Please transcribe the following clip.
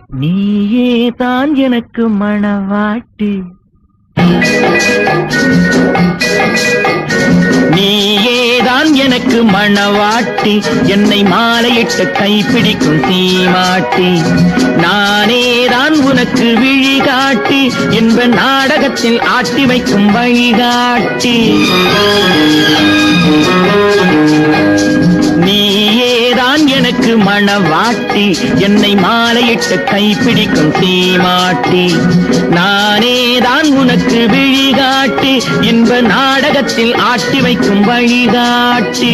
நீயே தான் எனக்கு மணவாட்டி, நீயேதான் எனக்கு மணவாட்டி, என்னை மாலையிட்டு கைப்பிடிக்கும் தீமாட்டி, நானேதான் உனக்கு விழிகாட்டி, என்ப நாடகத்தில் ஆட்டி வைக்கும் வழிகாட்டி. நீயேதான் எனக்கு மணவாட்டி, என்னை மாலையிட்டு கைப்பிடிக்கும் தீமாட்டி, நானேதான் உனக்கு விழிகாட்டி, இன்ப நாடகத்தில் ஆட்டி வைக்கும் வழிகாட்டி.